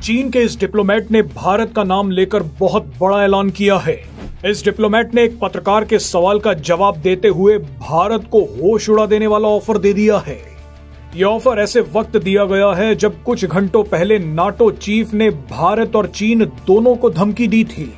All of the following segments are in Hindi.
चीन के इस डिप्लोमेट ने भारत का नाम लेकर बहुत बड़ा ऐलान किया है। इस डिप्लोमेट ने एक पत्रकार के सवाल का जवाब देते हुए भारत को होश उड़ा देने वाला ऑफर दे दिया है। यह ऑफर ऐसे वक्त दिया गया है जब कुछ घंटों पहले नाटो चीफ ने भारत और चीन दोनों को धमकी दी थी।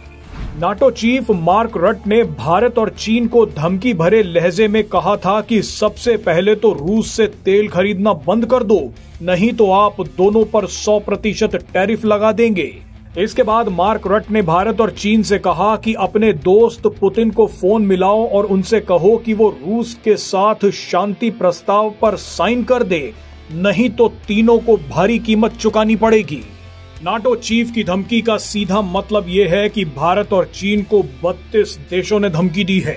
नाटो चीफ मार्क रट ने भारत और चीन को धमकी भरे लहजे में कहा था कि सबसे पहले तो रूस से तेल खरीदना बंद कर दो, नहीं तो आप दोनों पर 100% टैरिफ लगा देंगे। इसके बाद मार्क रट ने भारत और चीन से कहा कि अपने दोस्त पुतिन को फोन मिलाओ और उनसे कहो कि वो रूस के साथ शांति प्रस्ताव पर साइन कर दे, नहीं तो तीनों को भारी कीमत चुकानी पड़ेगी। नाटो चीफ की धमकी का सीधा मतलब यह है कि भारत और चीन को 32 देशों ने धमकी दी है।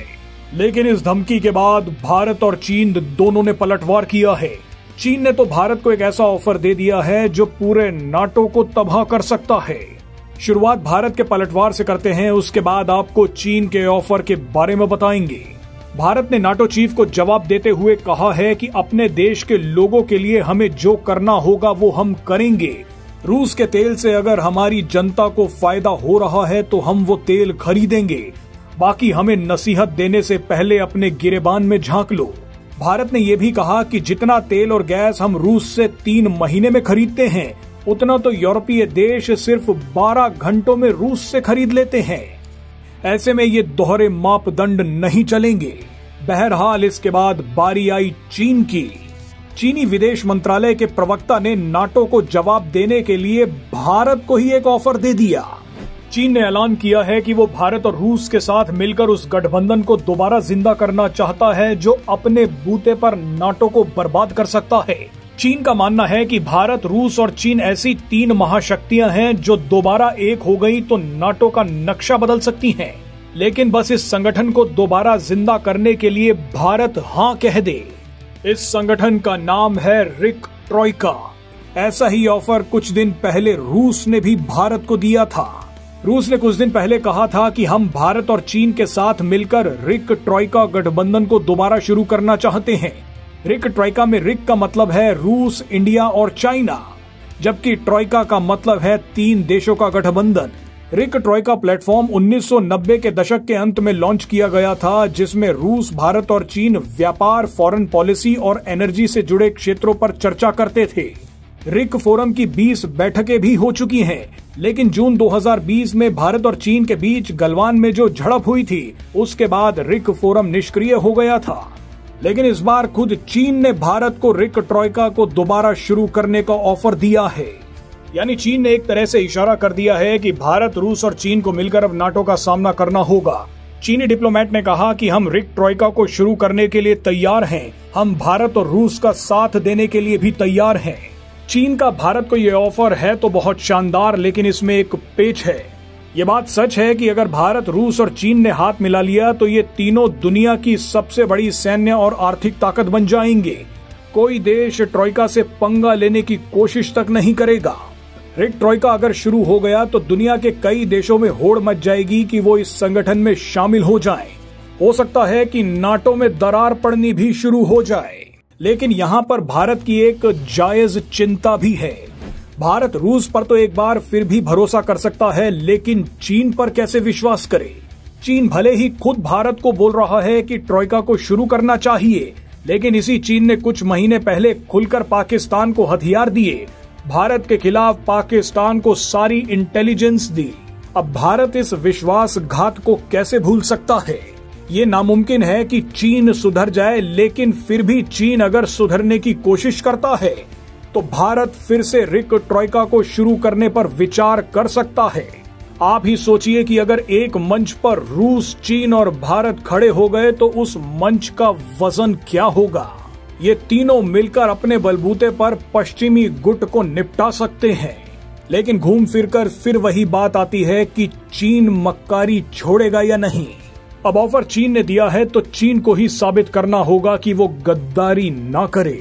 लेकिन इस धमकी के बाद भारत और चीन दोनों ने पलटवार किया है। चीन ने तो भारत को एक ऐसा ऑफर दे दिया है जो पूरे नाटो को तबाह कर सकता है। शुरुआत भारत के पलटवार से करते हैं, उसके बाद आपको चीन के ऑफर के बारे में बताएंगे। भारत ने नाटो चीफ को जवाब देते हुए कहा है कि अपने देश के लोगों के लिए हमें जो करना होगा वो हम करेंगे। रूस के तेल से अगर हमारी जनता को फायदा हो रहा है तो हम वो तेल खरीदेंगे, बाकी हमें नसीहत देने से पहले अपने गिरेबान में झांक लो। भारत ने यह भी कहा कि जितना तेल और गैस हम रूस से 3 महीने में खरीदते हैं, उतना तो यूरोपीय देश सिर्फ 12 घंटों में रूस से खरीद लेते हैं। ऐसे में ये दोहरे मापदंड नहीं चलेंगे। बहरहाल इसके बाद बारी आई चीन की। चीनी विदेश मंत्रालय के प्रवक्ता ने नाटो को जवाब देने के लिए भारत को ही एक ऑफर दे दिया। चीन ने ऐलान किया है कि वो भारत और रूस के साथ मिलकर उस गठबंधन को दोबारा जिंदा करना चाहता है जो अपने बूते पर नाटो को बर्बाद कर सकता है। चीन का मानना है कि भारत, रूस और चीन ऐसी 3 महाशक्तियां हैं जो दोबारा एक हो गई तो नाटो का नक्शा बदल सकती हैं। लेकिन बस इस संगठन को दोबारा जिंदा करने के लिए भारत हां कह दे। इस संगठन का नाम है रिक ट्रॉइका। ऐसा ही ऑफर कुछ दिन पहले रूस ने भी भारत को दिया था। रूस ने कुछ दिन पहले कहा था कि हम भारत और चीन के साथ मिलकर रिक ट्रॉइका गठबंधन को दोबारा शुरू करना चाहते हैं। रिक ट्रॉइका में रिक का मतलब है रूस, इंडिया और चाइना, जबकि ट्रॉइका का मतलब है 3 देशों का गठबंधन। रिक ट्रॉइका प्लेटफॉर्म 1990 के दशक के अंत में लॉन्च किया गया था, जिसमें रूस, भारत और चीन व्यापार, फॉरेन पॉलिसी और एनर्जी से जुड़े क्षेत्रों पर चर्चा करते थे। रिक फोरम की 20 बैठकें भी हो चुकी हैं, लेकिन जून 2020 में भारत और चीन के बीच गलवान में जो झड़प हुई थी, उसके बाद रिक फोरम निष्क्रिय हो गया था। लेकिन इस बार खुद चीन ने भारत को रिक ट्रॉइका को दोबारा शुरू करने का ऑफर दिया है। यानी चीन ने एक तरह से इशारा कर दिया है कि भारत, रूस और चीन को मिलकर अब नाटो का सामना करना होगा। चीनी डिप्लोमेट ने कहा कि हम रिक ट्रॉइका को शुरू करने के लिए तैयार हैं, हम भारत और रूस का साथ देने के लिए भी तैयार हैं। चीन का भारत को यह ऑफर है तो बहुत शानदार, लेकिन इसमें एक पेच है। ये बात सच है कि अगर भारत, रूस और चीन ने हाथ मिला लिया तो ये तीनों दुनिया की सबसे बड़ी सैन्य और आर्थिक ताकत बन जाएंगे। कोई देश ट्रॉइका से पंगा लेने की कोशिश तक नहीं करेगा। रिक ट्रॉइका अगर शुरू हो गया तो दुनिया के कई देशों में होड़ मच जाएगी कि वो इस संगठन में शामिल हो जाएं। हो सकता है कि नाटो में दरार पड़नी भी शुरू हो जाए। लेकिन यहाँ पर भारत की एक जायज चिंता भी है। भारत रूस पर तो एक बार फिर भी भरोसा कर सकता है, लेकिन चीन पर कैसे विश्वास करे? चीन भले ही खुद भारत को बोल रहा है कि ट्रॉइका को शुरू करना चाहिए, लेकिन इसी चीन ने कुछ महीने पहले खुलकर पाकिस्तान को हथियार दिए, भारत के खिलाफ पाकिस्तान को सारी इंटेलिजेंस दी। अब भारत इस विश्वासघात को कैसे भूल सकता है? ये नामुमकिन है कि चीन सुधर जाए, लेकिन फिर भी चीन अगर सुधरने की कोशिश करता है तो भारत फिर से रिक ट्रॉइका को शुरू करने पर विचार कर सकता है। आप ही सोचिए कि अगर एक मंच पर रूस, चीन और भारत खड़े हो गए तो उस मंच का वजन क्या होगा। ये तीनों मिलकर अपने बलबूते पर पश्चिमी गुट को निपटा सकते हैं। लेकिन घूम फिरकर फिर वही बात आती है कि चीन मक्कारी छोड़ेगा या नहीं। अब ऑफर चीन ने दिया है तो चीन को ही साबित करना होगा कि वो गद्दारी ना करे।